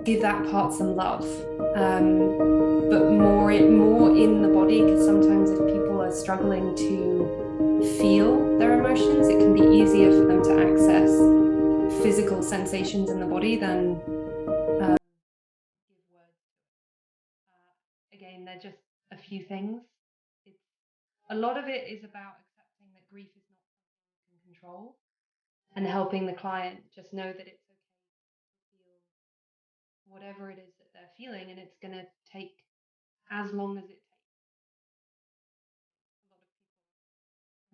give that part some love, but more in the body, because sometimes if people are struggling to feel their emotions, it can be easier for them to access physical sensations in the body than give words. Again, they're just a few things. A lot of it is about accepting that grief is not something you can control, and helping the client just know that it's okay to feel whatever it is that they're feeling, and it's going to take as long as it takes. A lot of people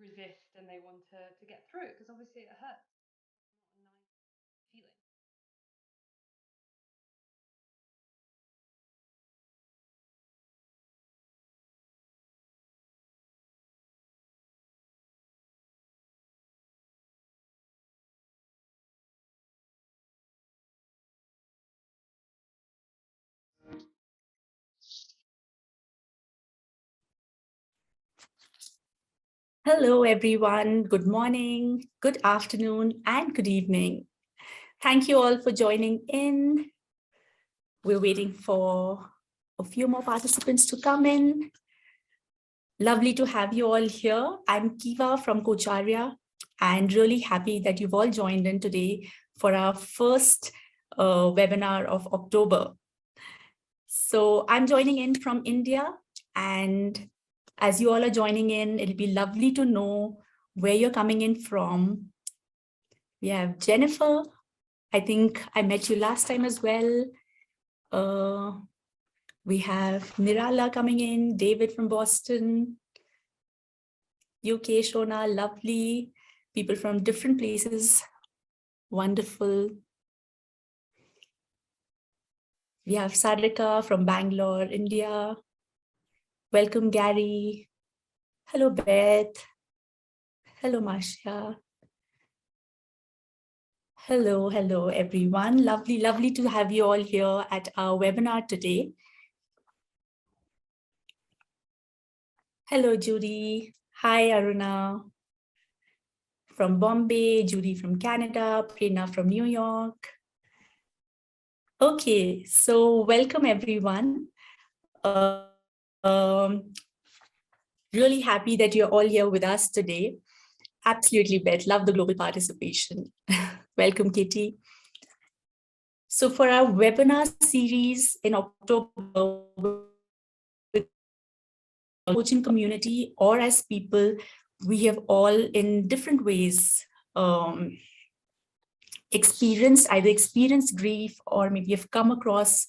resist and they want to get through it because obviously it hurts. It's not a nice feeling. Hello, everyone. Good morning, good afternoon, and good evening. Thank you all for joining in. We're waiting for a few more participants to come in. Lovely to have you all here. I'm Kiva from Kocharya, and really happy that you've all joined in today for our first webinar of October. So I'm joining in from India, and as you all are joining in, it'll be lovely to know where you're coming in from. We have Jennifer. I think I met you last time as well. We have Nirala coming in, David from Boston, UK, Shona, lovely. People from different places, wonderful. We have Sarika from Bangalore, India. Welcome, Gary. Hello, Beth. Hello, Masha. Hello, everyone. Lovely to have you all here at our webinar today. Hello, Judy. Hi, Aruna from Bombay, Judy from Canada, Prerna from New York. Okay, so welcome, everyone. Really happy that you're all here with us today. Absolutely, Beth. Love the global participation. Welcome, Kitty. So for our webinar series in October, with the coaching community or as people, we have all in different ways either experienced grief, or maybe have come across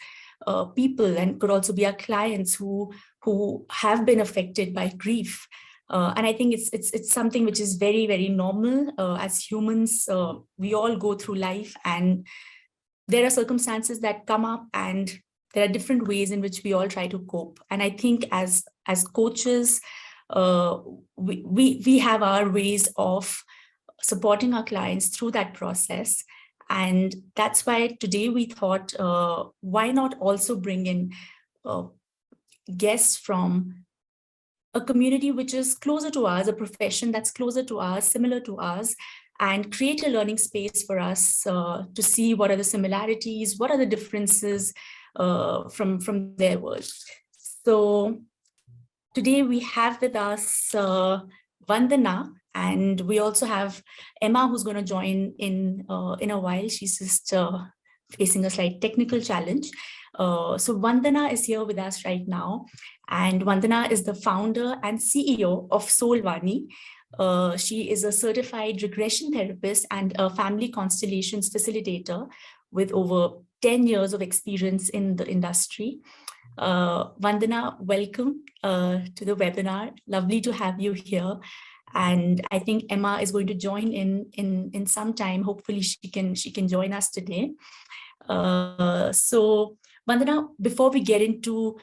people, and could also be our clients who have been affected by grief. And I think it's something which is very, very normal. As humans, we all go through life, and there are circumstances that come up, and there are different ways in which we all try to cope. And I think as coaches, we have our ways of supporting our clients through that process. And that's why today we thought, why not also bring in guests from a community which is closer to us, a profession that's closer to us, similar to us, and create a learning space for us to see what are the similarities, what are the differences from their world. So today we have with us Vandana, and we also have Emma, who's going to join in a while. She's just facing a slight technical challenge. So Vandana is here with us right now, and Vandana is the founder and CEO of Soulvani. She is a certified regression therapist and a family constellations facilitator with over 10 years of experience in the industry. Vandana, welcome to the webinar. Lovely to have you here. And I think Emma is going to join in some time. Hopefully she can join us today. So Vandana, before we get into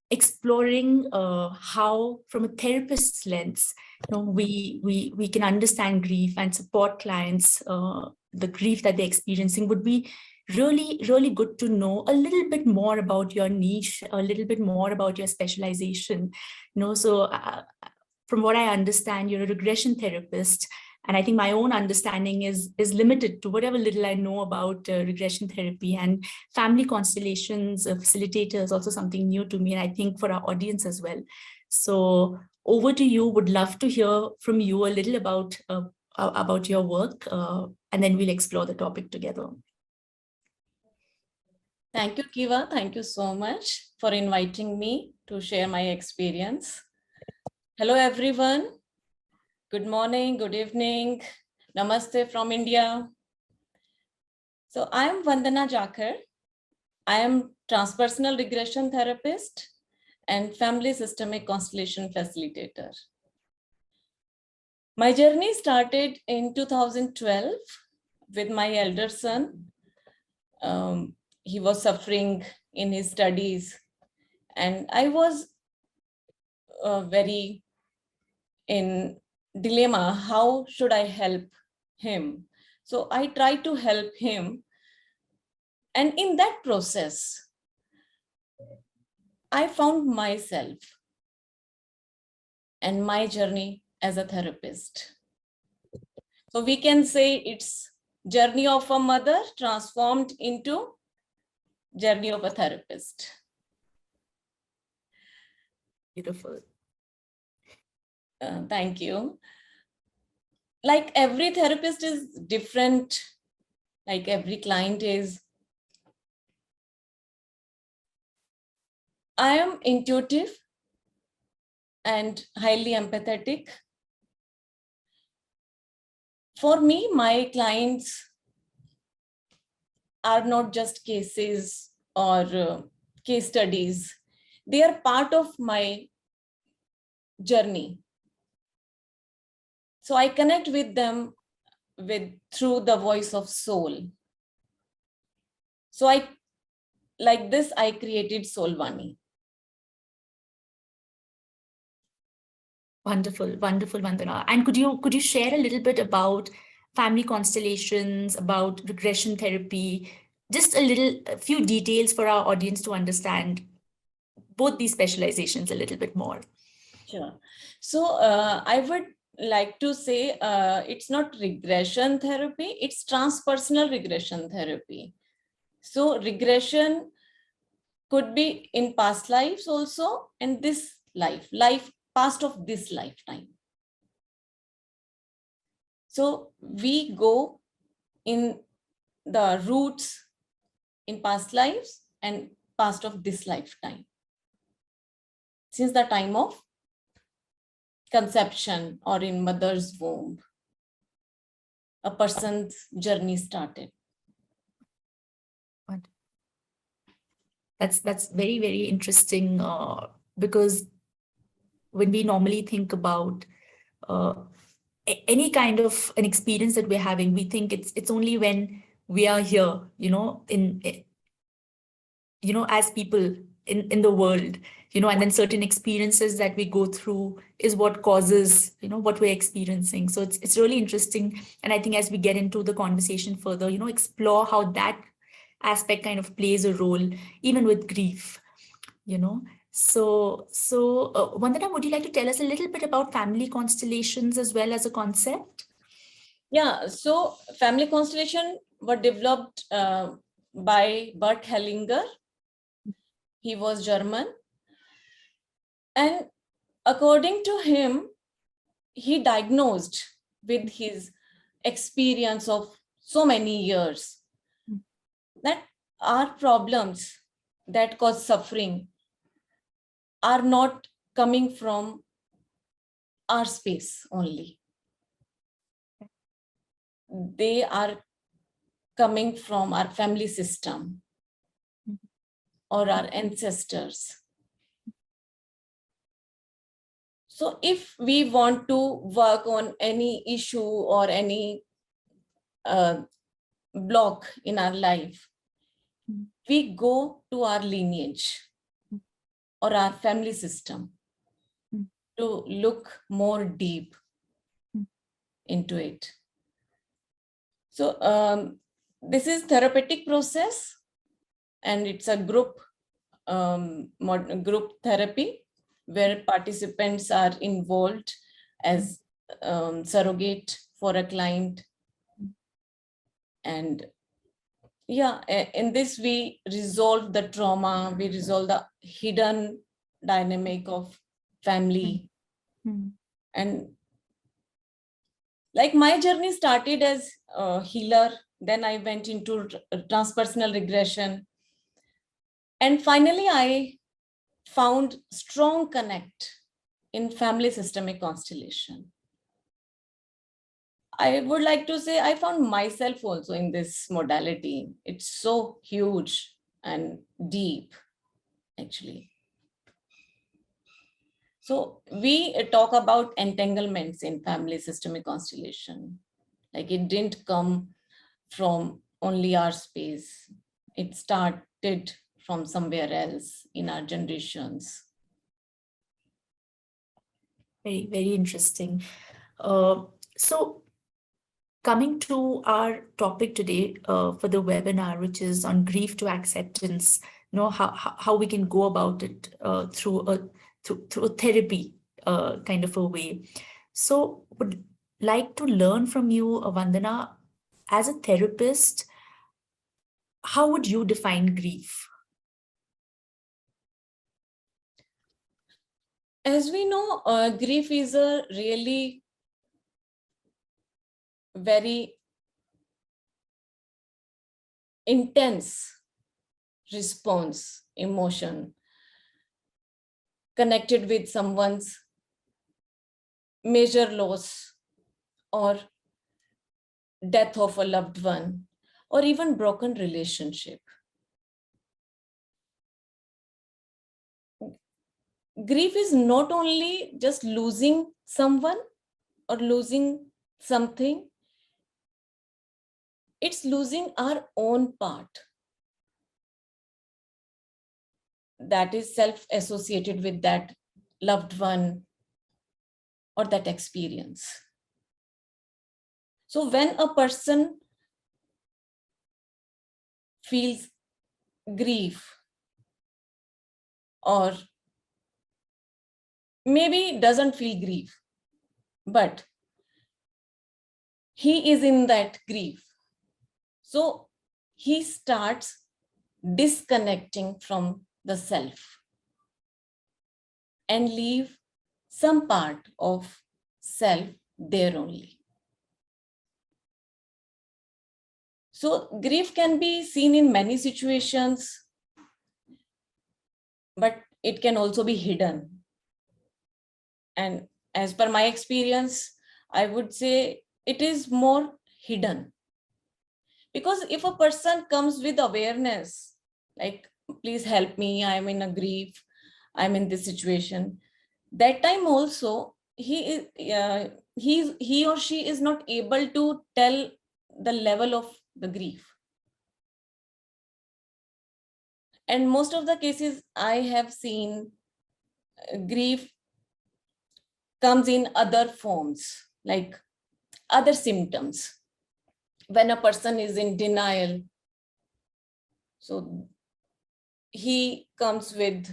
exploring how, from a therapist's lens, we can understand grief and support clients, the grief that they're experiencing, would be really good to know a little bit more about your niche, a little bit more about your specialization. So from what I understand, you're a regression therapist, And I think my own understanding is limited to whatever little I know about regression therapy, and family constellations, facilitator is also something new to me, and I think for our audience as well. So over to you. Would love to hear from you a little about your work, and then we'll explore the topic together. Thank you, Kiva. Thank you so much for inviting me to share my experience. Hello, everyone. Good morning, good evening. Namaste from India. So I am Vandana Jakhar. I am transpersonal regression therapist and family systemic constellation facilitator. My journey started in 2012 with my elder son. He was suffering in his studies, and I was very in dilemma. How should I help him? So I tried to help him. And in that process, I found myself and my journey as a therapist. So we can say it's journey of a mother transformed into journey of a therapist. Beautiful. Thank you. Like every therapist is different, like every client is. I am intuitive and highly empathetic. For me, my clients are not just cases or case studies. They are part of my journey. So I connect with them through the voice of soul. So I created Soulvani. Wonderful, wonderful, Vandana. And could you share a little bit about family constellations, about regression therapy, just a few details for our audience to understand both these specializations a little bit more? Sure. So I would like to say it's not regression therapy, it's transpersonal regression therapy. So regression could be in past lives also, and this life past of this lifetime. So we go in the roots in past lives and past of this lifetime. Since the time of conception or in mother's womb, a person's journey started. That's very, very interesting, because when we normally think about any kind of an experience that we're having, we think it's only when we are here, as people in the world, and then certain experiences that we go through is what causes, what we're experiencing. So it's really interesting. And I think as we get into the conversation further, explore how that aspect kind of plays a role, even with grief, So, Vandana, would you like to tell us a little bit about family constellations as well as a concept? Yeah, so family constellation were developed by Bert Hellinger. He was German. And according to him, he diagnosed with his experience of so many years that our problems that cause suffering are not coming from our space only. They are coming from our family system or our ancestors. So if we want to work on any issue or any block in our life, we go to our lineage or our family system to look more deep into it. So this is therapeutic process, and it's a group therapy where participants are involved as surrogate for a client. And yeah, in this we resolve the trauma, we resolve the hidden dynamic of family. And like my journey started as a healer, then I went into transpersonal regression. And finally, I found strong connect in family systemic constellation. I would like to say I found myself also in this modality. It's so huge and deep, actually. So we talk about entanglements in family systemic constellation. Like it didn't come from only our space. It started from somewhere else in our generations. Very, very interesting. So coming to our topic today for the webinar, which is on grief to acceptance, how we can go about it through a therapy kind of a way. So would like to learn from you, Vandana, as a therapist, how would you define grief? As we know, grief is a really very intense response, emotion connected with someone's major loss or death of a loved one or even broken relationship. Grief is not only just losing someone or losing something, it's losing our own part that is self-associated with that loved one or that experience. So when a person feels grief or maybe doesn't feel grief, but he is in that grief, so he starts disconnecting from the self and leave some part of self there only. So grief can be seen in many situations, but it can also be hidden. And as per my experience, I would say it is more hidden. Because if a person comes with awareness, like, please help me, I'm in a grief, I'm in this situation, that time also he or she is not able to tell the level of the grief. And most of the cases I have seen, grief comes in other forms, like other symptoms. When a person is in denial, so he comes with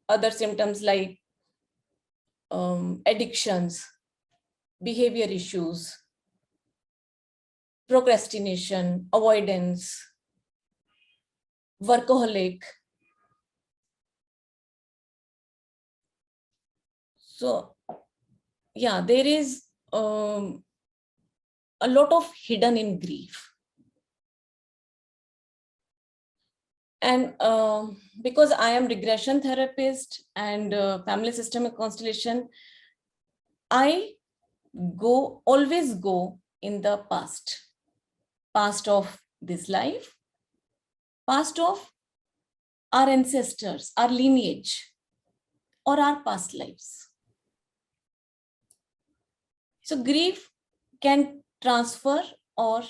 other symptoms like addictions, behavior issues, procrastination, avoidance, workaholic. So yeah, there is a lot of hidden in grief. And because I am regression therapist and family systemic constellation, I always go in the past of this life, past of our ancestors, our lineage, or our past lives. So grief can transfer or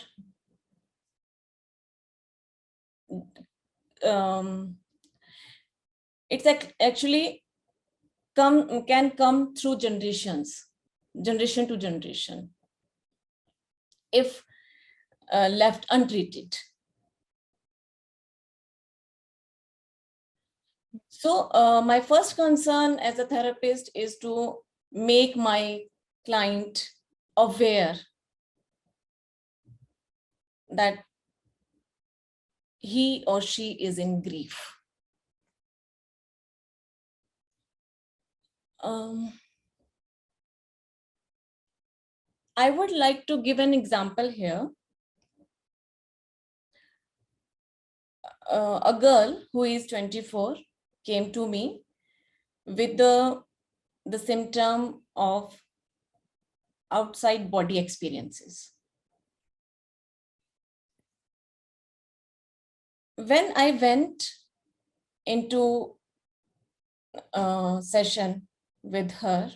it's actually can come through generations, generation to generation, if left untreated. So my first concern as a therapist is to make my client aware that he or she is in grief. I would like to give an example here. A girl who is 24 came to me with the symptom of outside body experiences. When I went into a session with her,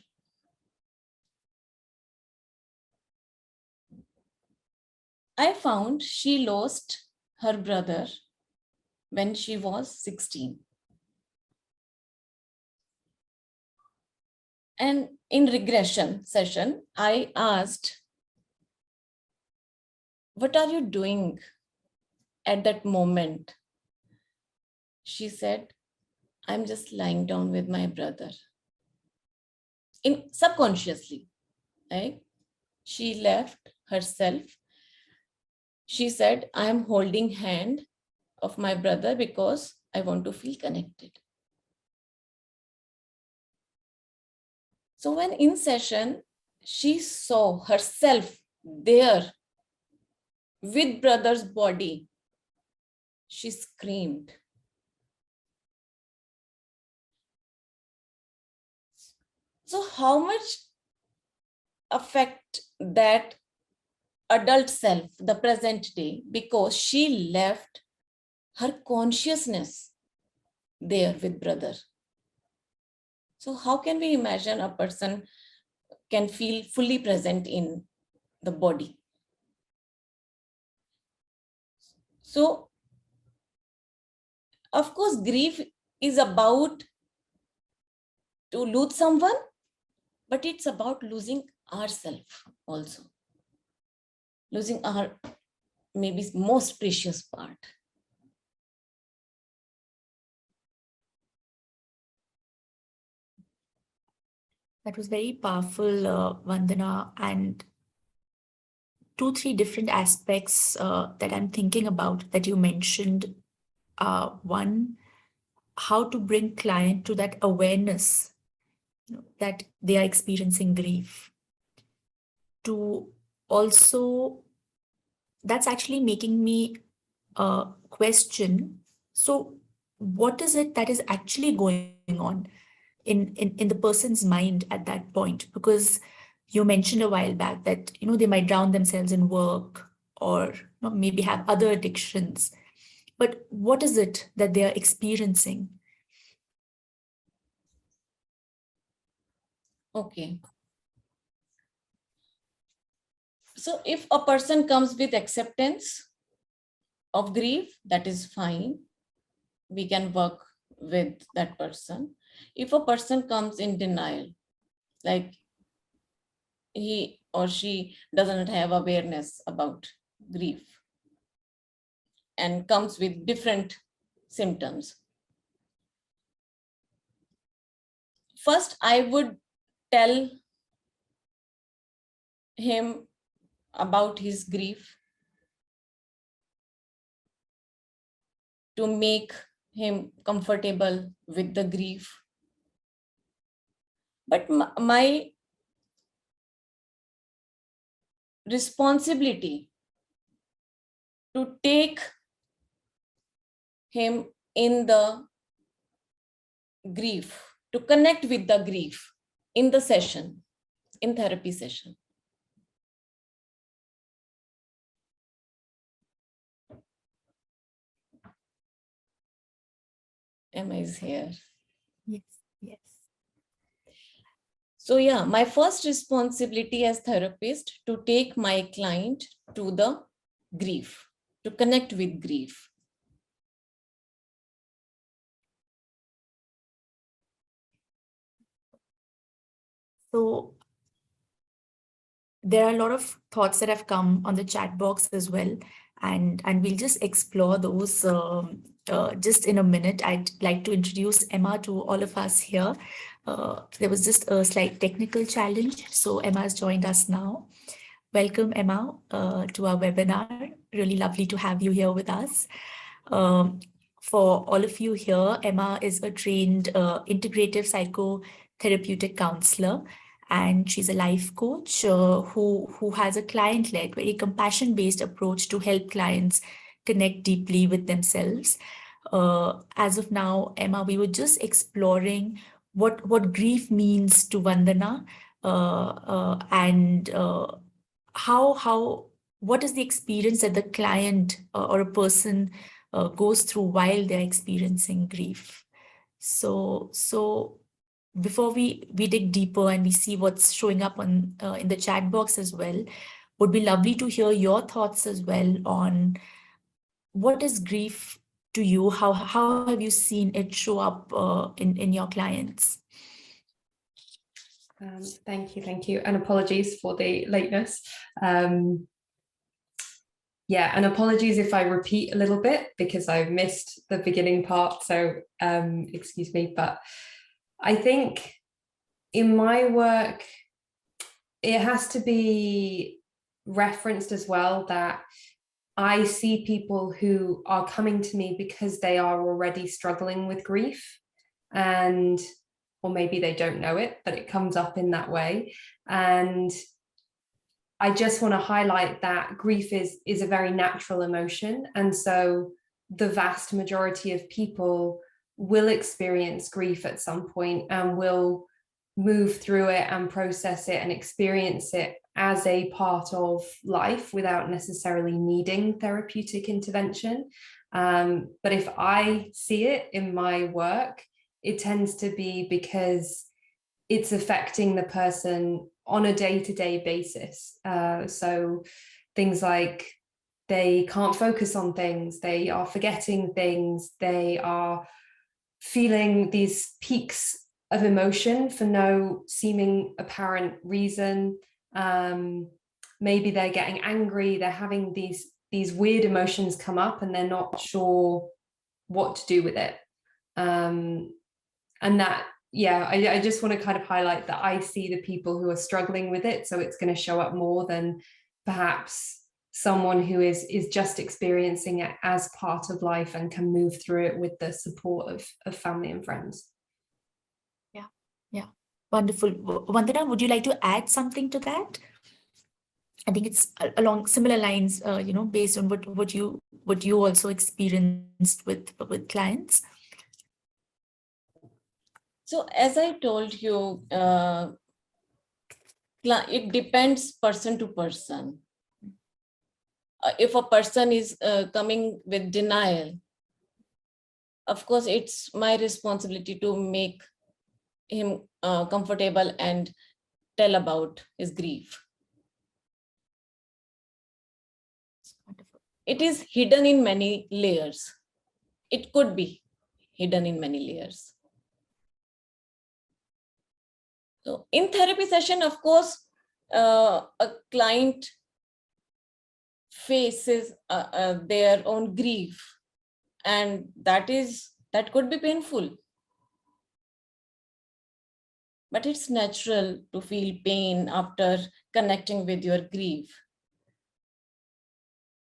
I found she lost her brother when she was 16. And in regression session, I asked, what are you doing at that moment? She said, I'm just lying down with my brother. Subconsciously, right? She left herself. She said, I am holding hand of my brother because I want to feel connected. So when in session, she saw herself there with brother's body, she screamed. So how much affect that adult self, the present day, because she left her consciousness there with brother. So how can we imagine a person can feel fully present in the body? So, of course, grief is about to lose someone, but it's about losing ourselves also. Losing our maybe most precious part. That was very powerful, Vandana, and 2-3 different aspects that I'm thinking about that you mentioned. One, how to bring client to that awareness, that they are experiencing grief. To also, that's actually making me question, so what is it that is actually going on in the person's mind at that point? Because you mentioned a while back that they might drown themselves in work or maybe have other addictions, but what is it that they are experiencing? Okay. So if a person comes with acceptance of grief, that is fine. We can work with that person. If a person comes in denial, like he or she doesn't have awareness about grief and comes with different symptoms, first I would tell him about his grief to make him comfortable with the grief. But my responsibility to take him in the grief, to connect with the grief in the session, in therapy session. Emma is here. Yes, yes. So yeah, my first responsibility as therapist to take my client to the grief, to connect with grief. So there are a lot of thoughts that have come on the chat box as well, and we'll just explore those just in a minute. I'd like to introduce Emma to all of us here. There was just a slight technical challenge, so Emma has joined us now. Welcome, Emma, to our webinar. Really lovely to have you here with us. For all of you here, Emma is a trained integrative psychotherapeutic counselor, and she's a life coach who has a client-led, very compassion-based approach to help clients connect deeply with themselves. As of now, Emma, we were just exploring what grief means to Vandana, and what is the experience that the client or a person goes through while they're experiencing grief. So before we dig deeper and we see what's showing up on in the chat box as well, would be lovely to hear your thoughts as well on what is grief to you? How have you seen it show up in your clients? Thank you. And apologies for the lateness. Yeah, and apologies if I repeat a little bit because I missed the beginning part, so excuse me. But I think in my work, it has to be referenced as well that I see people who are coming to me because they are already struggling with grief, or maybe they don't know it, but it comes up in that way. And I just want to highlight that grief is a very natural emotion. And so the vast majority of people will experience grief at some point and will move through it and process it and experience it as a part of life without necessarily needing therapeutic intervention. But if I see it in my work, it tends to be because it's affecting the person on a day-to-day basis. So things like they can't focus on things, they are forgetting things, they are feeling these peaks of emotion for no seeming apparent reason. Maybe they're getting angry, they're having these weird emotions come up and they're not sure what to do with it. And that, yeah, I just want to kind of highlight that I see the people who are struggling with it, so it's going to show up more than perhaps someone who is just experiencing it as part of life and can move through it with the support of family and friends. Yeah, wonderful. Vandana, would you like to add something to that? I think it's along similar lines, based on what you also experienced with clients. So as I told you, it depends person to person. If a person is coming with denial, of course, it's my responsibility to make him comfortable and tell about his grief. It is hidden in many layers. It could be hidden in many layers. So in therapy session, of course, a client faces their own grief, and that could be painful. But it's natural to feel pain after connecting with your grief.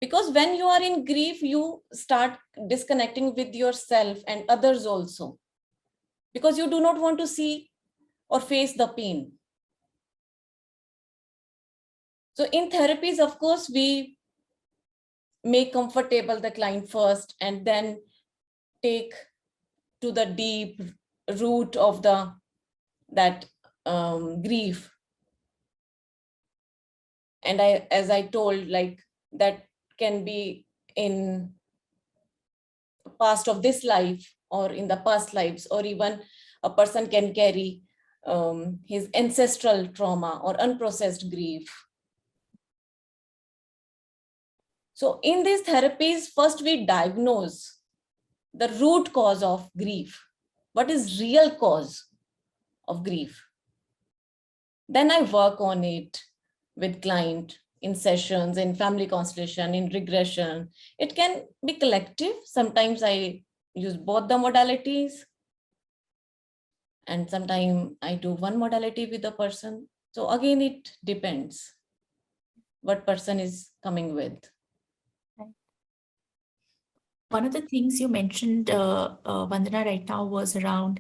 Because when you are in grief, you start disconnecting with yourself and others also, because you do not want to see or face the pain. So in therapies, of course, we make comfortable the client first and then take to the deep root of that grief. And as I told, like that can be in past of this life or in the past lives, or even a person can carry his ancestral trauma or unprocessed grief. So in these therapies, first we diagnose the root cause of grief. What is real cause of grief? Then I work on it with client in sessions, in family constellation, in regression. It can be collective. Sometimes I use both the modalities, and sometimes I do one modality with the person. So again, it depends. what person is coming with. One of the things you mentioned, Vandana, right now was around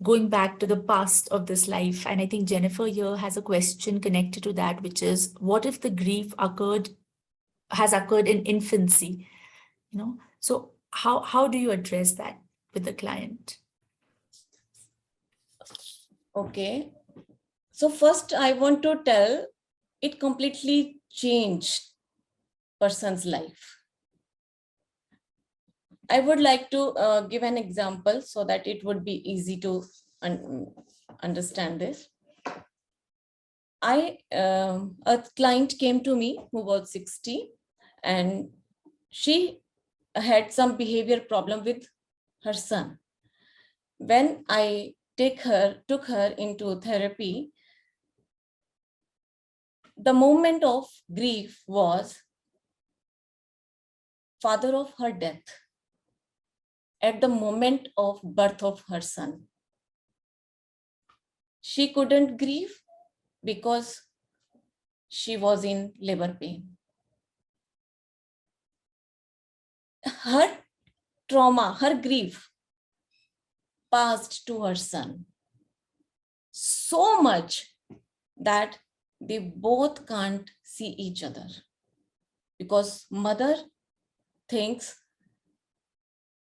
going back to the past of this life. And I think Jennifer here has a question connected to that, which is, what if the grief has occurred in infancy? So how do you address that with the client? Okay. So first I want to tell, it completely changed person's life. I would like to give an example so that it would be easy to understand this. A client came to me who was 60, and she had some behavior problem with her son. When I took her into therapy, the moment of grief was father of her death at the moment of birth of her son. She couldn't grieve because she was in labor pain. Her trauma, her grief passed to her son so much that they both can't see each other, because mother thinks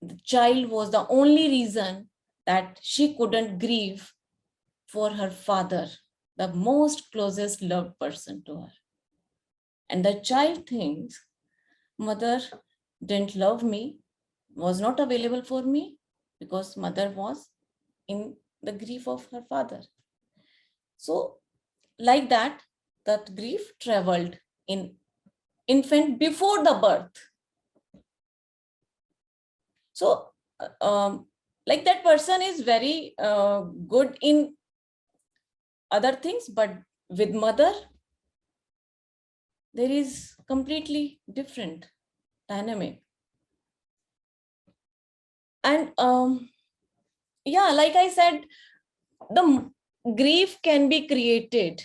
the child was the only reason that she couldn't grieve for her father, the most closest loved person to her. And the child thinks mother didn't love me, was not available for me, because mother was in the grief of her father. So like that grief traveled in infant before the birth. So like that person is very good in other things, but with mother, there is completely different dynamic. And yeah, like I said, the grief can be created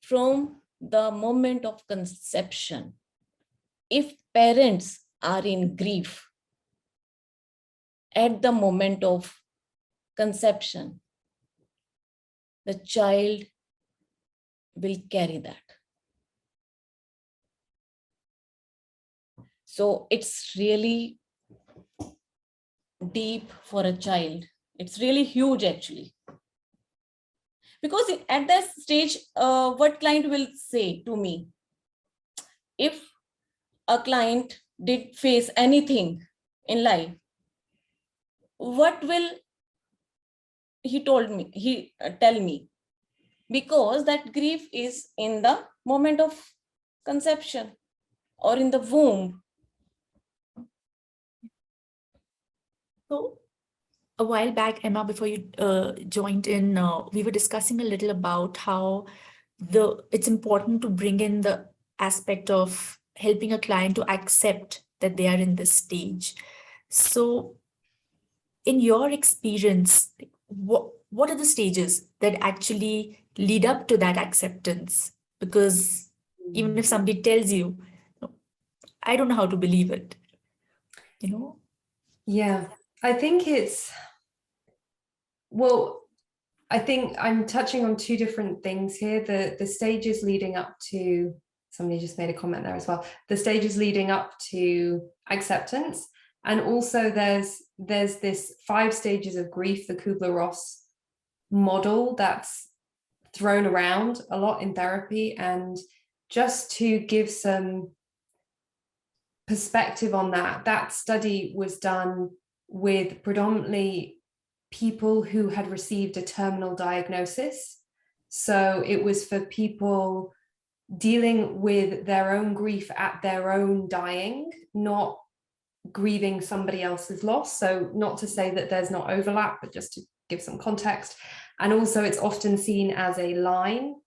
from the moment of conception. If parents are in grief at the moment of conception, the child will carry that. So it's really deep for a child. It's really huge, actually. Because at that stage, what client will say to me, if a client did face anything in life, what will he tell me? Because that grief is in the moment of conception or in the womb. So a while back, Emma, before you joined in, we were discussing a little about how it's important to bring in the aspect of helping a client to accept that they are in this stage. So in your experience, what are the stages that actually lead up to that acceptance? Because even if somebody tells you, I don't know how to believe it, Yeah, I think I think I'm touching on two different things here. The stages leading up to, somebody just made a comment there as well, the stages leading up to acceptance. And also there's this 5 stages of grief, the Kubler-Ross model, that's thrown around a lot in therapy. And just to give some perspective on that study was done with predominantly people who had received a terminal diagnosis. So it was for people dealing with their own grief at their own dying, not grieving somebody else's loss. So not to say that there's not overlap, but just to give some context. And also it's often seen as a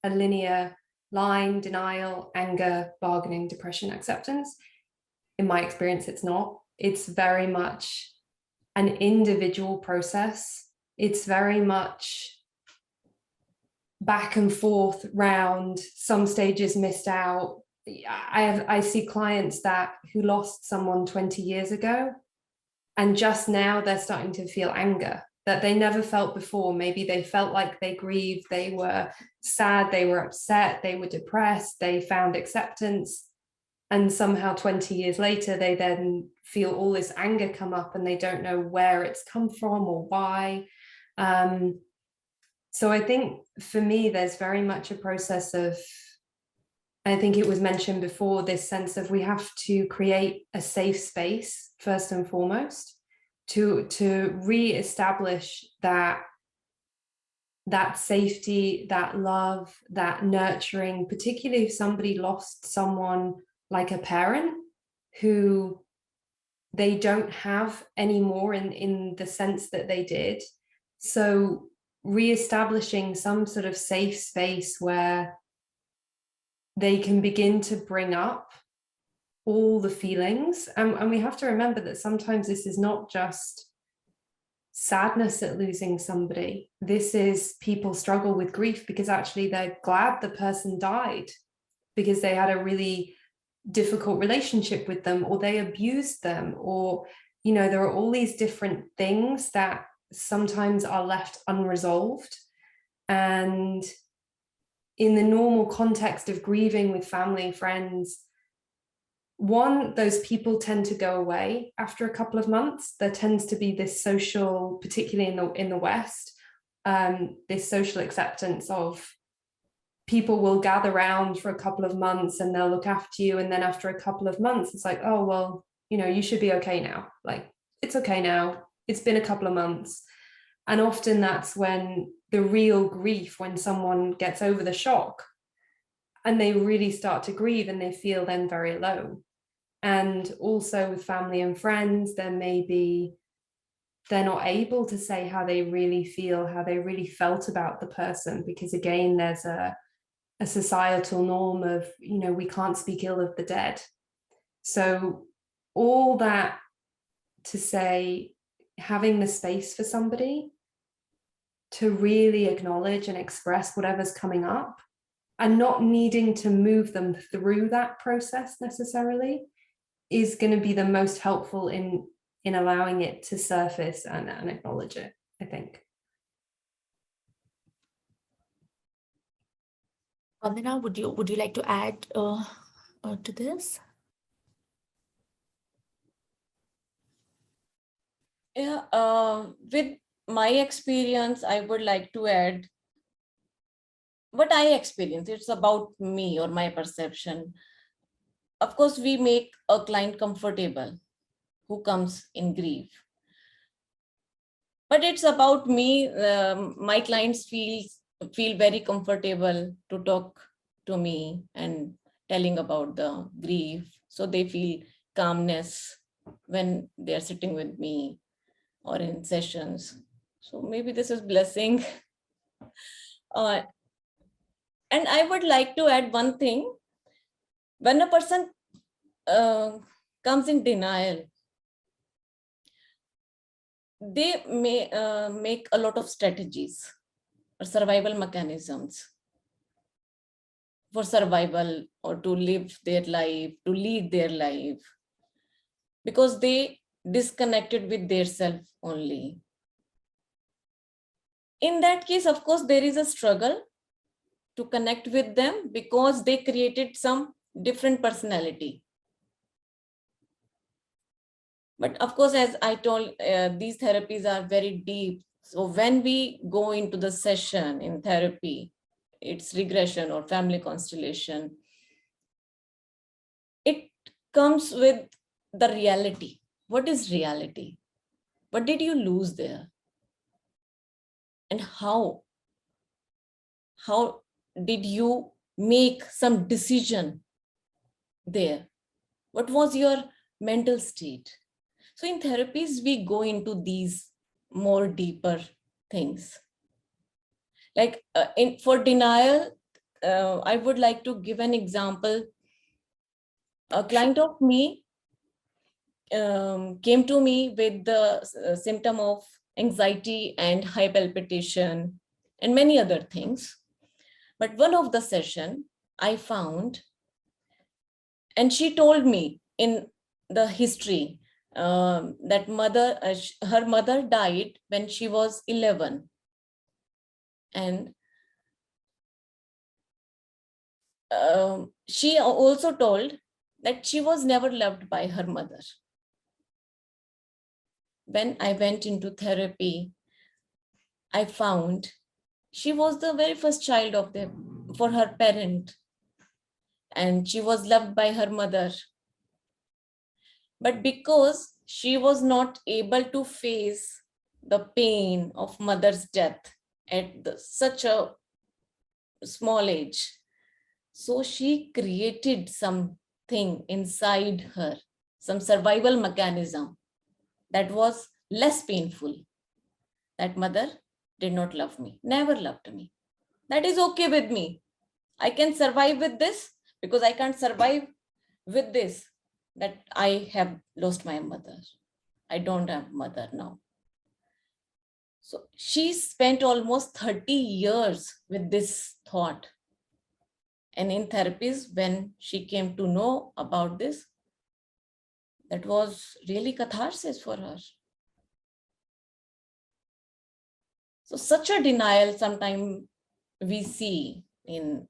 linear line: denial, anger, bargaining, depression, acceptance. In my experience, it's not. It's very much an individual process. It's very much back and forth round, some stages missed out, I see clients who lost someone 20 years ago, and just now they're starting to feel anger that they never felt before. Maybe they felt like they grieved, they were sad, they were upset, they were depressed, they found acceptance. And somehow 20 years later, they then feel all this anger come up and they don't know where it's come from or why. So I think for me, there's very much a process of, I think it was mentioned before, this sense of we have to create a safe space first and foremost to re-establish that safety, that love, that nurturing, particularly if somebody lost someone like a parent who they don't have anymore in the sense that they did. So re-establishing some sort of safe space where they can begin to bring up all the feelings. And we have to remember that sometimes this is not just sadness at losing somebody. This is people struggle with grief because actually they're glad the person died because they had a really difficult relationship with them, or they abused them, or, you know, there are all these different things that sometimes are left unresolved. And in the normal context of grieving with family, friends, those people tend to go away after a couple of months. There tends to be this social, particularly in the West, this social acceptance of people will gather around for a couple of months and they'll look after you. And then after a couple of months, it's like, oh, well, you know, you should be okay now. Like, it's okay now. It's been a couple of months. And often that's when the real grief, when someone gets over the shock and they really start to grieve and they feel then very low. And also with family and friends, they're not able to say how they really feel, how they really felt about the person, because again, there's a societal norm of, you know, we can't speak ill of the dead. So all that to say, having the space for somebody to really acknowledge and express whatever's coming up and not needing to move them through that process necessarily is going to be the most helpful in allowing it to surface and acknowledge it, I think. Vandana, would you like to add to this? Yeah, with my experience, I would like to add what I experience. It's about me or my perception. Of course, we make a client comfortable who comes in grief. But it's about me. My clients feel very comfortable to talk to me and telling about the grief. So they feel calmness when they're sitting with me or in sessions. So maybe this is blessing. And I would like to add one thing. When a person comes in denial, they may make a lot of strategies or survival mechanisms for survival or to live their life, to lead their life, because they disconnected with their self only. In that case, of course, there is a struggle to connect with them because they created some different personality. But of course, as I told, these therapies are very deep. So when we go into the session in therapy, it's regression or family constellation, it comes with the reality. What is reality? What did you lose there? And how did you make some decision there? What was your mental state? So in therapies, we go into these more deeper things. Like for denial, I would like to give an example. A client of me came to me with the symptom of anxiety and high palpitation and many other things. But one of the session, I found And she told me in the history that her mother died when she was 11. And she also told that she was never loved by her mother. When I went into therapy, I found she was the very first child for her parent, and she was loved by her mother. But because she was not able to face the pain of mother's death at such a small age, so she created something inside her, some survival mechanism that was less painful. That mother did not love me, never loved me. That is okay with me. I can survive with this because I can't survive with this, that I have lost my mother. I don't have mother now. So she spent almost 30 years with this thought. And in therapies, when she came to know about this, that was really catharsis for her. So such a denial sometimes we see in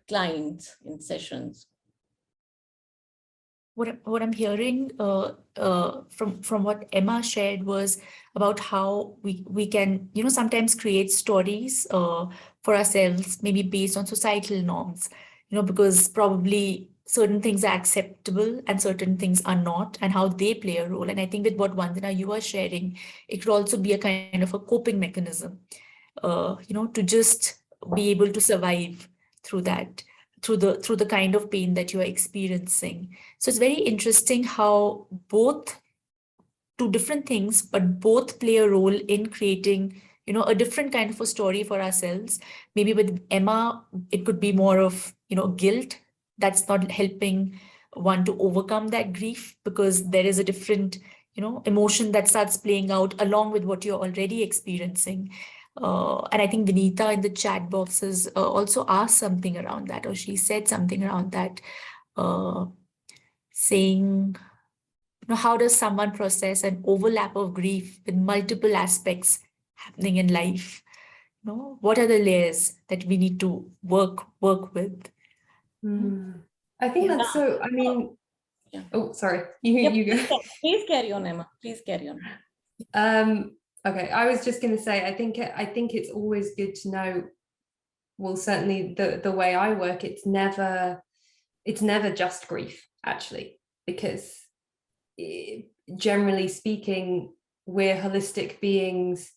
clients, in sessions. What I'm hearing from what Emma shared was about how we can, sometimes create stories for ourselves, maybe based on societal norms, because probably certain things are acceptable and certain things are not, and how they play a role. And I think with what Vandana you are sharing, it could also be a kind of a coping mechanism, to just be able to survive through that, through the kind of pain that you are experiencing. So it's very interesting how both two different things, but both play a role in creating, a different kind of a story for ourselves. Maybe with Emma, it could be more of, guilt that's not helping one to overcome that grief, because there is a different, emotion that starts playing out along with what you're already experiencing. And I think Vinita in the chat box has also asked something around that, or she said something around that, saying, how does someone process an overlap of grief with multiple aspects happening in life? What are the layers that we need to work with? I think Yeah. that's so, I mean, Yeah. Oh, sorry, you go. Please carry on, Emma. Please carry on. Okay, I was just going to say, I think it's always good to know, well, certainly the way I work, it's never just grief, actually, because generally speaking, we're holistic beings.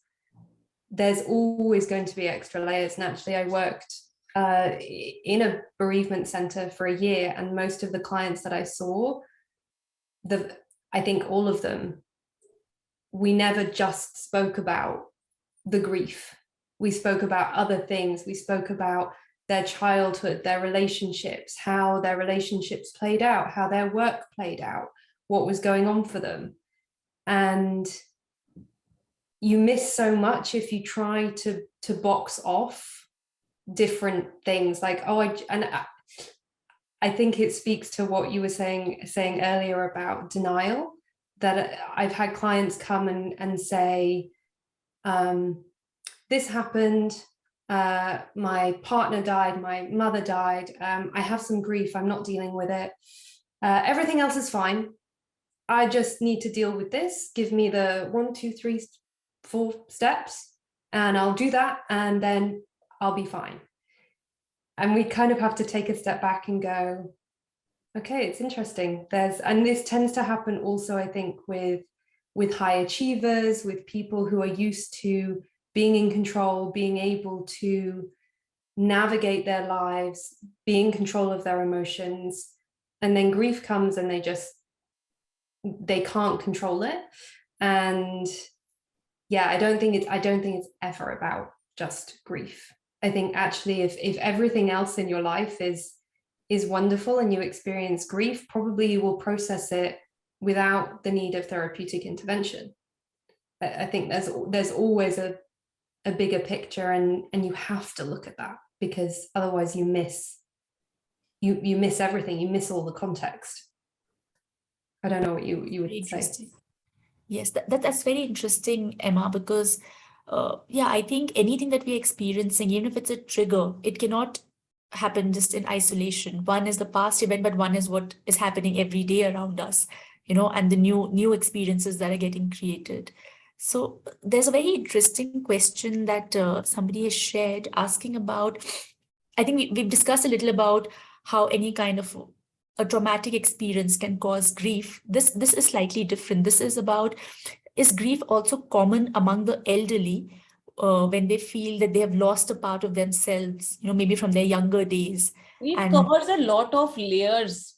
There's always going to be extra layers. And actually, I worked in a bereavement center for a year, and most of the clients that I saw, I think all of them, we never just spoke about the grief. We spoke about other things. We spoke about their childhood, their relationships, how their relationships played out, how their work played out, what was going on for them. And you miss so much if you try to box off different things, like, I think it speaks to what you were saying earlier about denial, that I've had clients come and say, this happened, my partner died, my mother died, I have some grief, I'm not dealing with it, everything else is fine, I just need to deal with this, give me the 1, 2, 3, 4 steps and I'll do that and then I'll be fine. And we kind of have to take a step back and go, okay, it's interesting. And this tends to happen also, I think, with high achievers, with people who are used to being in control, being able to navigate their lives, be in control of their emotions. And then grief comes and they can't control it. And yeah, I don't think it's ever about just grief. I think actually if everything else in your life is wonderful and you experience grief, probably you will process it without the need of therapeutic intervention. I think there's always a bigger picture, and you have to look at that, because otherwise you miss you miss everything. You miss all the context. I don't know what you would say. Yes, that's very interesting, Emma, because yeah, I think anything that we're experiencing, even if it's a trigger, it cannot happen just in isolation. One is the past event, but one is what is happening every day around us, and the new experiences that are getting created. So there's a very interesting question that somebody has shared asking about, I think we've discussed a little about how any kind of a traumatic experience can cause grief. This is slightly different. This is about, is grief also common among the elderly when they feel that they have lost a part of themselves, maybe from their younger days? It covers a lot of layers,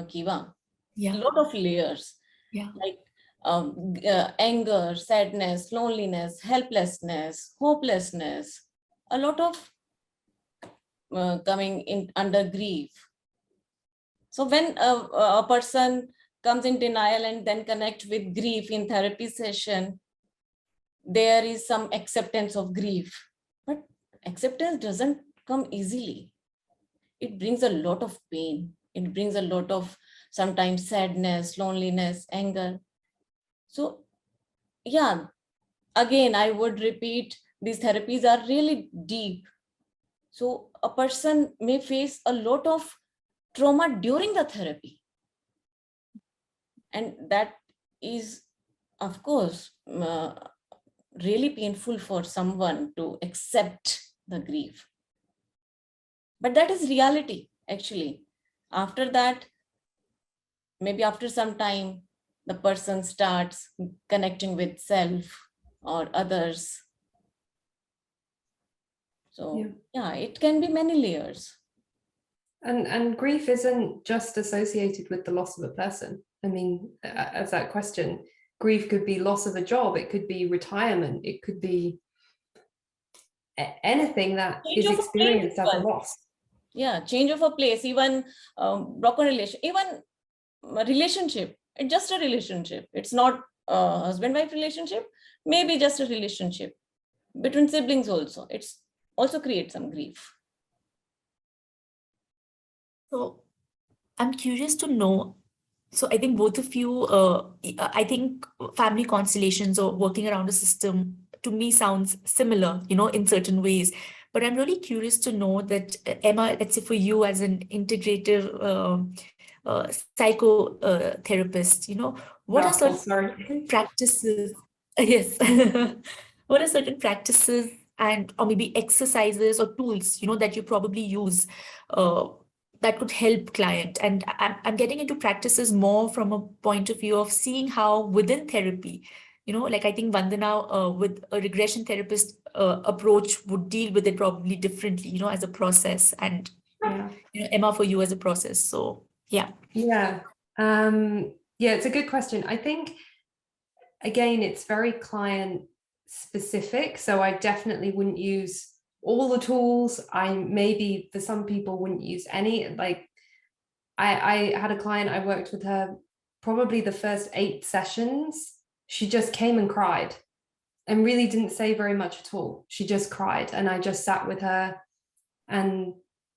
Kiva. Yeah. A lot of layers. Yeah. Like anger, sadness, loneliness, helplessness, hopelessness. A lot of coming in under grief. So when a person comes in denial and then connect with grief in therapy session, there is some acceptance of grief. But acceptance doesn't come easily. It brings a lot of pain. It brings a lot of sometimes sadness, loneliness, anger. So yeah, again, I would repeat, these therapies are really deep. So a person may face a lot of trauma during the therapy. And that is, of course, really painful for someone to accept the grief. But that is reality, actually. After that, maybe after some time, the person starts connecting with self or others. So yeah, it can be many layers. And grief isn't just associated with the loss of a person. I mean, as that question, grief could be loss of a job, it could be retirement, it could be anything that is experienced as a loss. Yeah, change of a place, even broken relation, even a relationship. It's just a relationship. It's not a husband-wife relationship, maybe just a relationship between siblings also. It's also creates some grief. So I'm curious to know, so I think both of you, I think family constellations or working around a system to me sounds similar, in certain ways. But I'm really curious to know that, Emma, let's say for you as an integrative psychotherapist, what are certain practices? Yes. What are certain practices or maybe exercises or tools, that you probably use that could help client? And I'm getting into practices more from a point of view of seeing how within therapy, like I think Vandana with a regression therapist approach would deal with it probably differently, as a process, and Emma for you as a process. So yeah. Yeah, it's a good question. I think, again, it's very client specific. So I definitely wouldn't use all the tools. I maybe for some people wouldn't use any. Like I had a client, I worked with her probably the first 8 sessions. She just came and cried and really didn't say very much at all. She just cried, and I just sat with her and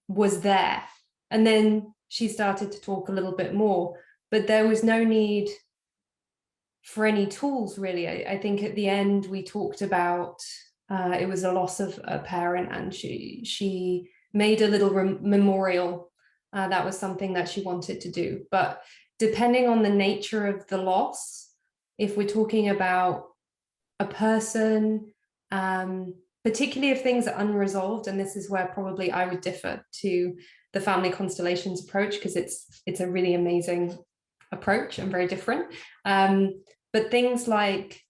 was there. And then she started to talk a little bit more, but there was no need for any tools, really. I think at the end we talked about it was a loss of a parent, and she made a little memorial. That was something that she wanted to do. But depending on the nature of the loss, if we're talking about a person, particularly if things are unresolved, and this is where probably I would differ to the family constellations approach, because it's a really amazing approach and very different. But things like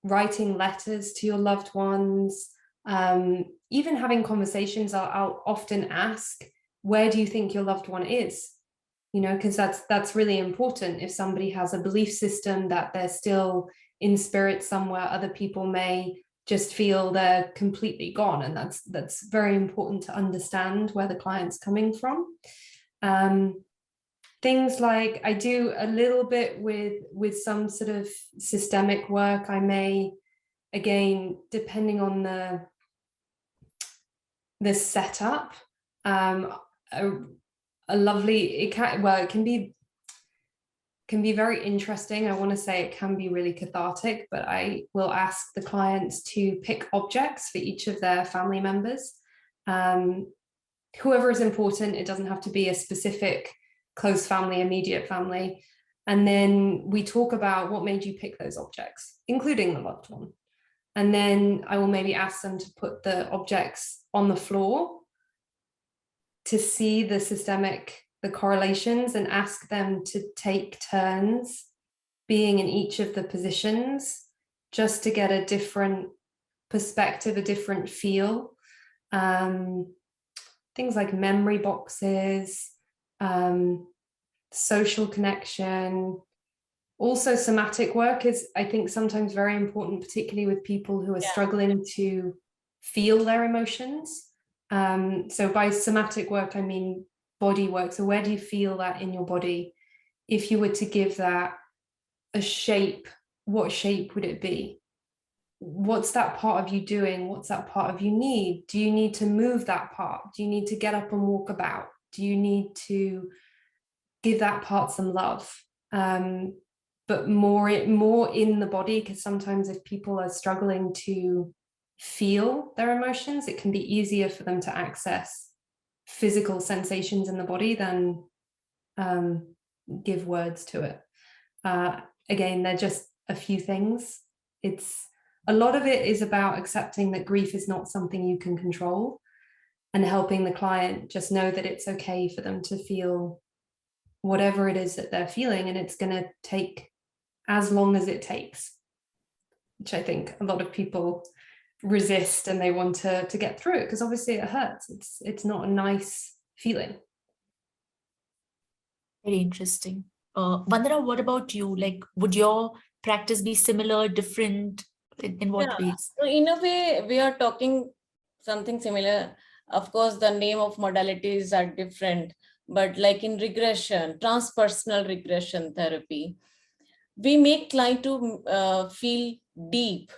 writing letters to your loved ones, even having conversations, I'll often ask, where do you think your loved one is? Because that's really important. If somebody has a belief system that they're still in spirit somewhere, other people may just feel they're completely gone, and that's very important to understand where the client's coming from. Things like I do a little bit with some sort of systemic work. I may, again, depending on the setup, it can be very interesting. I want to say it can be really cathartic, but I will ask the clients to pick objects for each of their family members. Whoever is important, it doesn't have to be a specific close family, immediate family. And then we talk about what made you pick those objects, including the loved one. And then I will maybe ask them to put the objects on the floor to see the correlations, and ask them to take turns being in each of the positions, just to get a different perspective, a different feel. Things like memory boxes, social connection. Also, somatic work is, I think, sometimes very important, particularly with people who are struggling to feel their emotions. So by somatic work, I mean body work. So where do you feel that in your body? If you were to give that a shape, what shape would it be? What's that part of you doing? What's that part of you need? Do you need to move that part? Do you need to get up and walk about? Do you need to give that part some love? But more in the body, because sometimes if people are struggling to feel their emotions, it can be easier for them to access physical sensations in the body than give words to it. Again, they're just a few things. A lot of it is about accepting that grief is not something you can control, and helping the client just know that it's okay for them to feel whatever it is that they're feeling, and it's going to take as long as it takes, which I think a lot of people resist, and they want to get through it because obviously it hurts. It's not a nice feeling. Very interesting. Vandana, what about you? Like, would your practice be similar, different? In what ways? So in a way, we are talking something similar. Of course, the name of modalities are different, but like in regression, transpersonal regression therapy, we make client to feel deep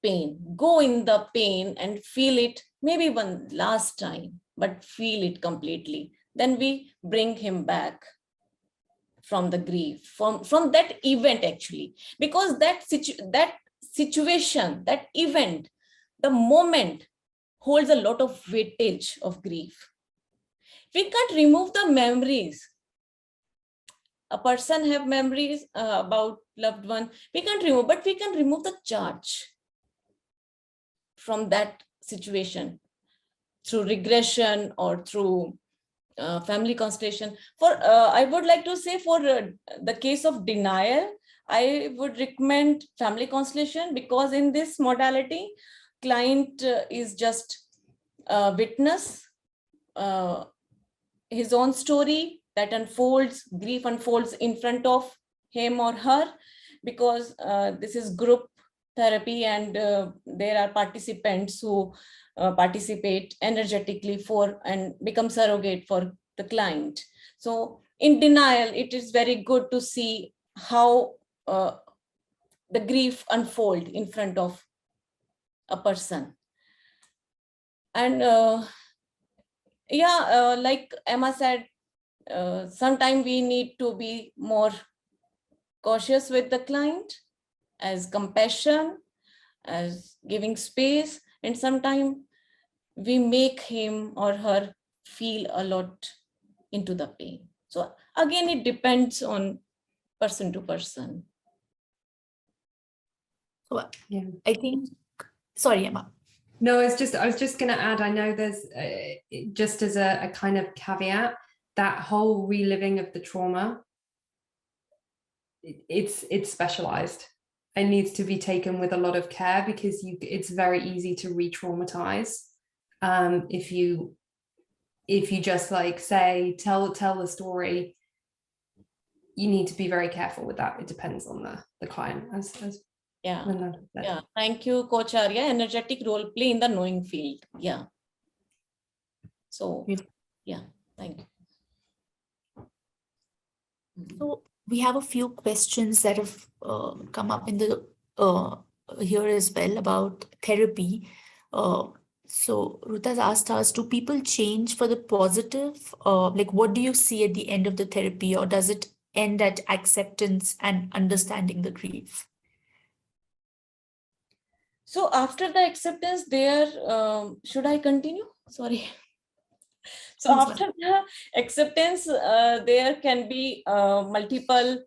pain, go in the pain and feel it maybe one last time, but feel it completely. Then we bring him back from the grief, from that event actually, because that situation, that event, the moment holds a lot of weightage of grief. We can't remove the memories. A person have memories about loved one, we can't remove, but we can remove the charge from that situation through regression or through family constellation. I would like to say for the case of denial, I would recommend family constellation, because in this modality, client is just a witness, his own story that unfolds, grief unfolds in front of him or her, because this is group therapy, and there are participants who participate energetically for and become surrogate for the client. So in denial, it is very good to see how the grief unfold in front of a person. And like Emma said, sometimes we need to be more cautious with the client, as compassion, as giving space, and sometimes we make him or her feel a lot into the pain. So again, it depends on person to person. So I think, sorry, Emma. No, I was just going to add, I know there's just as a kind of caveat, that whole reliving of the trauma, it's specialized. It needs to be taken with a lot of care, because it's very easy to re-traumatize. If you just like say, tell the story, you need to be very careful with that. It depends on the client. Yeah, thank you, Coach Arya. Energetic role play in the knowing field. Yeah. So, yeah, thank you. So we have a few questions that have come up in the here as well about therapy. So Ruth has asked us, do people change for the positive? Like, what do you see at the end of the therapy, or does it end at acceptance and understanding the grief? So after the acceptance there, should I continue? Sorry. So Please, after the acceptance, there can be multiple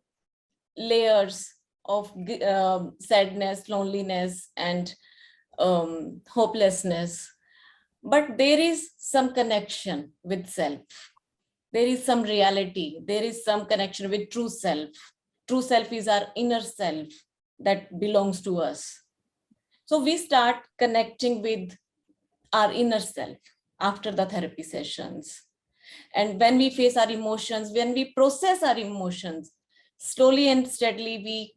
layers of sadness, loneliness, and hopelessness. But there is some connection with self. There is some reality. There is some connection with true self. True self is our inner self that belongs to us. So we start connecting with our inner self after the therapy sessions. And when we face our emotions, when we process our emotions, slowly and steadily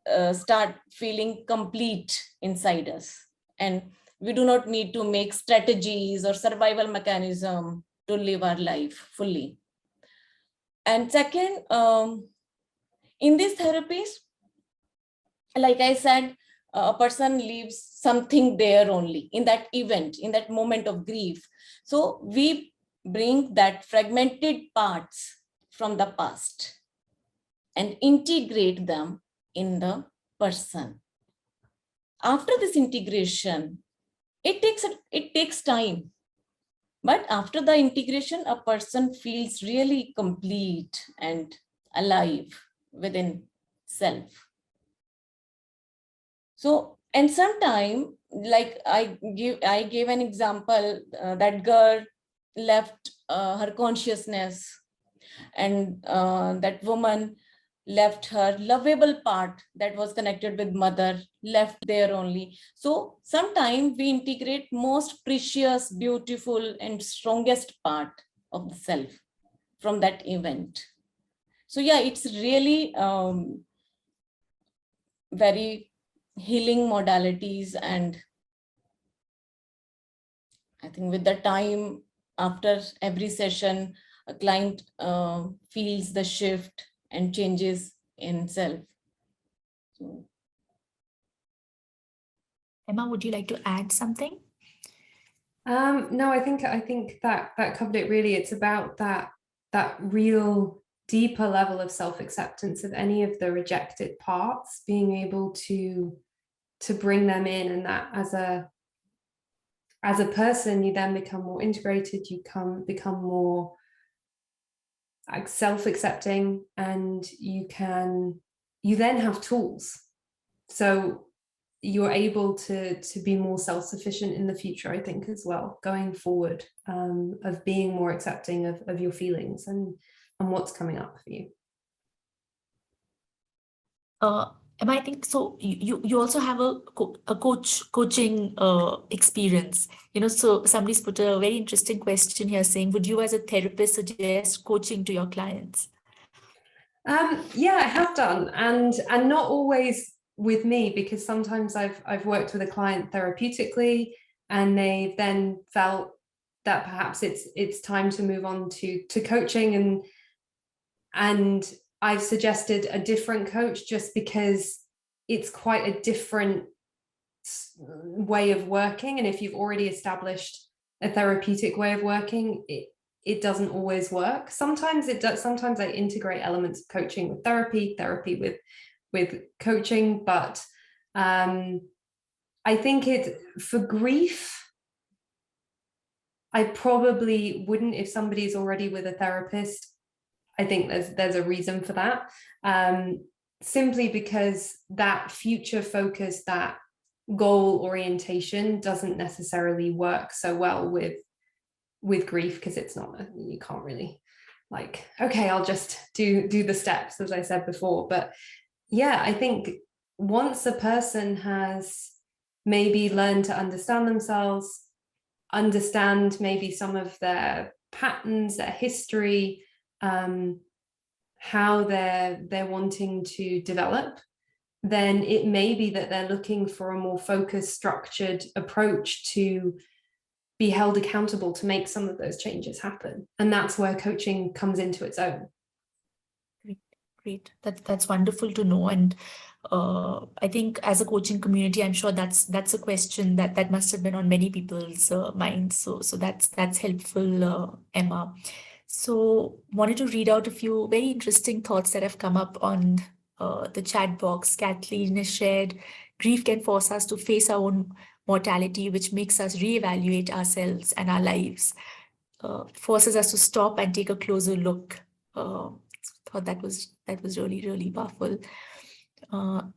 we start feeling complete inside us. And we do not need to make strategies or survival mechanism to live our life fully. And second, in these therapies, like I said, a person leaves something there only in that event, in that moment of grief. So we bring that fragmented parts from the past and integrate them in the person. After this integration, it takes time. But after the integration, a person feels really complete and alive within self. So, and sometime, like I gave an example, that girl left her consciousness, and that woman left her lovable part that was connected with mother, left there only. So sometimes we integrate most precious, beautiful, and strongest part of the self from that event. So yeah, it's really very healing modalities. And I think with the time, after every session, a client feels the shift and changes in self. So, Emma, would you like to add something? No, I think that covered it really. It's about that real deeper level of self-acceptance of any of the rejected parts, being able to bring them in, and that as a person, you then become more integrated, you become more like self-accepting, and you then have tools. So you're able to be more self-sufficient in the future, I think, as well, going forward, of being more accepting of your feelings and what's coming up for you. Emma, I think so. You also have a coaching experience. So somebody's put a very interesting question here, saying, would you as a therapist suggest coaching to your clients? Yeah, I have done, and not always with me, because sometimes I've worked with a client therapeutically, and they've then felt that perhaps it's time to move on to coaching, and I've suggested a different coach just because it's quite a different way of working. And if you've already established a therapeutic way of working, it doesn't always work. Sometimes it does. Sometimes I integrate elements of coaching with therapy with coaching, but I think for grief, I probably wouldn't. If somebody's already with a therapist, I think there's a reason for that, simply because that future focus, that goal orientation doesn't necessarily work so well with grief, because it's not, you can't really like, okay, I'll just do the steps, as I said before. But yeah, I think once a person has maybe learned to understand themselves, understand maybe some of their patterns, their history, how they're wanting to develop, then it may be that they're looking for a more focused, structured approach to be held accountable to make some of those changes happen. And that's where coaching comes into its own. Great. That's wonderful to know. And I think as a coaching community, I'm sure that's a question that must have been on many people's minds. So that's helpful, Emma. So wanted to read out a few very interesting thoughts that have come up on the chat box. Kathleen has shared, grief can force us to face our own mortality, which makes us reevaluate ourselves and our lives, forces us to stop and take a closer look. Thought that was really, really powerful.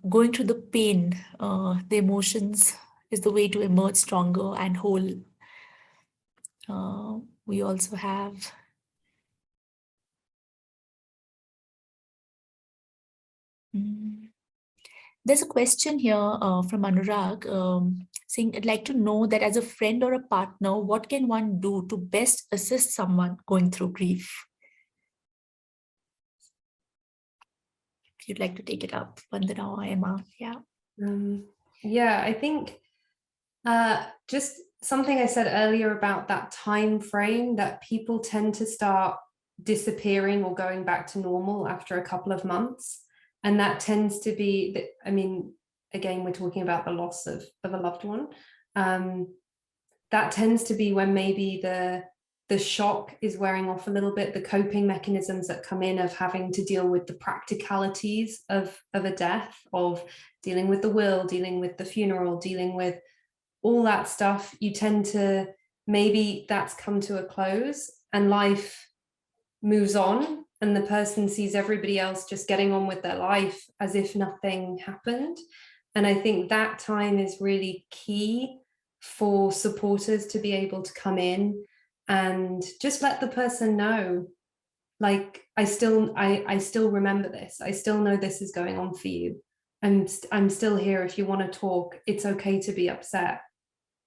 Going through the pain, the emotions is the way to emerge stronger and whole. We also have there's a question here from Anurag saying, I'd like to know that as a friend or a partner, what can one do to best assist someone going through grief? If you'd like to take it up, Vandana or Emma. Yeah. Yeah, I think just something I said earlier about that time frame, that people tend to start disappearing or going back to normal after a couple of months. And that tends to be, I mean, again, we're talking about the loss of a loved one. That tends to be when maybe the shock is wearing off a little bit, the coping mechanisms that come in of having to deal with the practicalities of a death, of dealing with the will, dealing with the funeral, dealing with all that stuff. You tend to, maybe that's come to a close and life moves on, and the person sees everybody else just getting on with their life as if nothing happened. And I think that time is really key for supporters to be able to come in and just let the person know, like, I still remember this. I still know this is going on for you. And I'm still here if you want to talk. It's okay to be upset.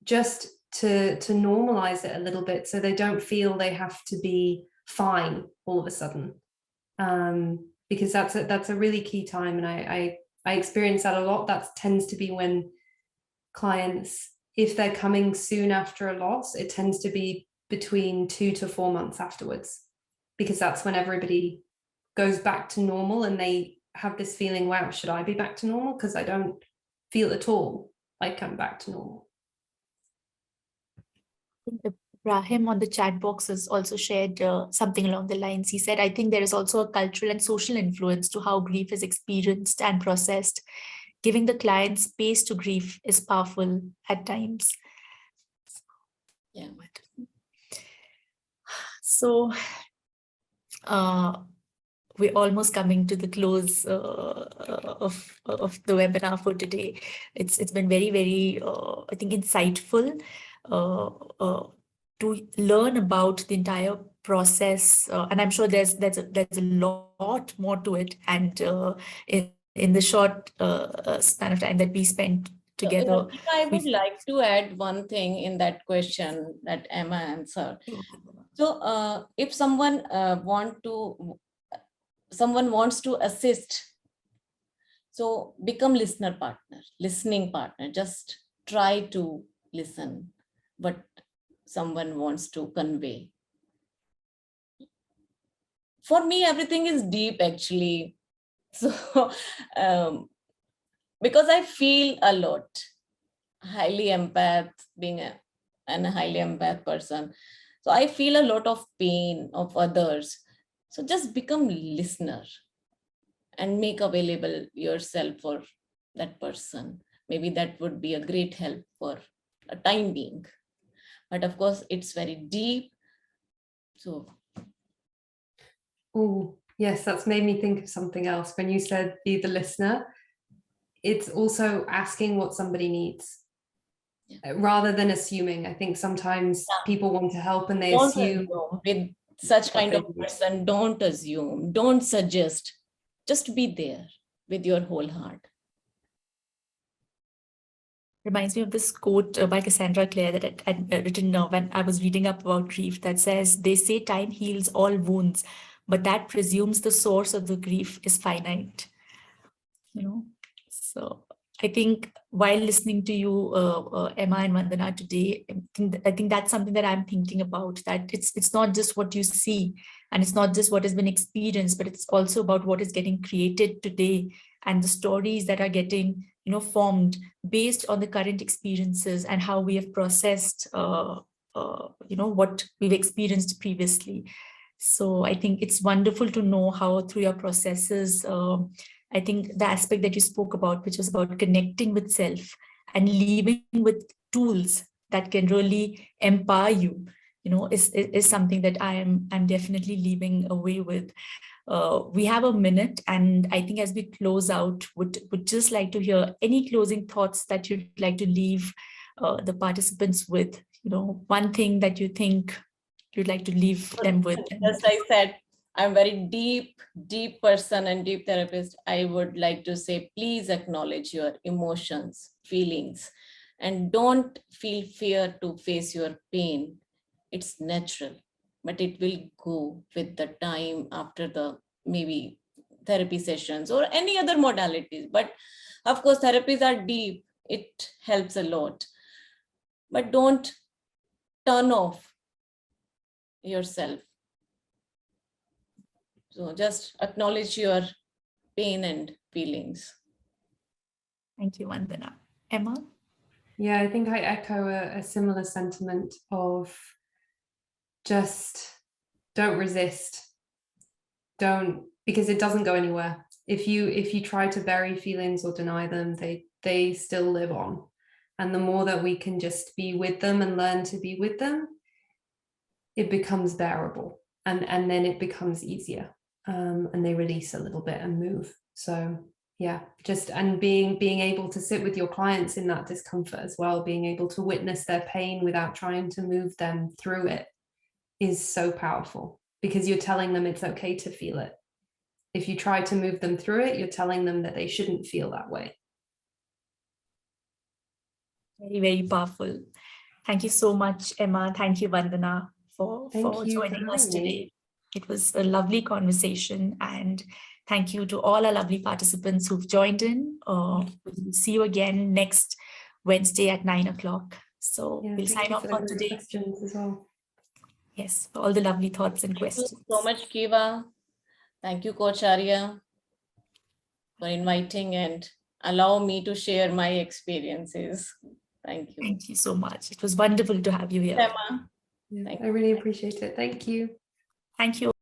Just to normalize it a little bit so they don't feel they have to be fine all of a sudden, because that's a really key time. And I experience that a lot. That tends to be when clients, if they're coming soon after a loss, it tends to be between 2 to 4 months afterwards, because that's when everybody goes back to normal and they have this feeling, wow, should I be back to normal? Because I don't feel at all like I'm back to normal. Rahim on the chat box has also shared something along the lines. He said, I think there is also a cultural and social influence to how grief is experienced and processed. Giving the client space to grieve is powerful at times. Yeah. So we're almost coming to the close of the webinar for today. It's been very, very, I think, insightful to learn about the entire process, and I'm sure there's a lot more to it. And in the short span of time that we spent together, I would like to add one thing in that question that Emma answered. So if someone wants to assist, so become listening partner. Just try to listen what someone wants to convey. For me, everything is deep, actually. So because I feel a lot, highly empath, being a highly empath person. So I feel a lot of pain of others. So just become listener and make available yourself for that person. Maybe that would be a great help for a time being. But of course, it's very deep. So. Oh, yes, that's made me think of something else. When you said be the listener, it's also asking what somebody needs. Yeah. Rather than assuming. I think sometimes people want to help and they assume. With such kind of person, don't assume, don't suggest, just be there with your whole heart. Reminds me of this quote by Cassandra Clare that I'd written when I was reading up about grief, that says, they say time heals all wounds, but that presumes the source of the grief is finite. You know, so I think while listening to you, Emma and Vandana today, I'm think that's something that I'm thinking about, that it's not just what you see, and it's not just what has been experienced, but it's also about what is getting created today, and the stories that are getting, formed based on the current experiences and how we have processed, what we've experienced previously. So I think it's wonderful to know how through your processes, I think the aspect that you spoke about, which was about connecting with self and leaving with tools that can really empower you, is something that I'm definitely leaving away with. We have a minute, and I think as we close out, would just like to hear any closing thoughts that you'd like to leave the participants with. One thing that you think you'd like to leave them with. As I said, I'm very deep person and deep therapist. I would like to say, please acknowledge your emotions, feelings, and don't feel fear to face your pain. It's natural, but it will go with the time after the maybe therapy sessions or any other modalities. But of course, therapies are deep. It helps a lot. But don't turn off yourself. So just acknowledge your pain and feelings. Thank you, Vandana. Emma? Yeah, I think I echo a similar sentiment of just don't resist. Because it doesn't go anywhere. If you try to bury feelings or deny them, they still live on. And the more that we can just be with them and learn to be with them, it becomes bearable, and then it becomes easier, and they release a little bit and move. So yeah, and being able to sit with your clients in that discomfort as well, being able to witness their pain without trying to move them through it is so powerful, because you're telling them it's okay to feel it. If you try to move them through it, you're telling them that they shouldn't feel that way. Very, very powerful. Thank you so much, Emma. Thank you, Vandana, for joining us today. It was a lovely conversation, and thank you to all our lovely participants who've joined in. We'll see you again next Wednesday at 9 o'clock. So we'll sign off for today. Questions as well. Yes, for all the lovely thoughts and questions. Thank you so much, Kiva. Thank you, Coach Arya, for inviting and allow me to share my experiences. Thank you. Thank you so much. It was wonderful to have you here. Emma. Yeah, I really appreciate it. Thank you. Thank you.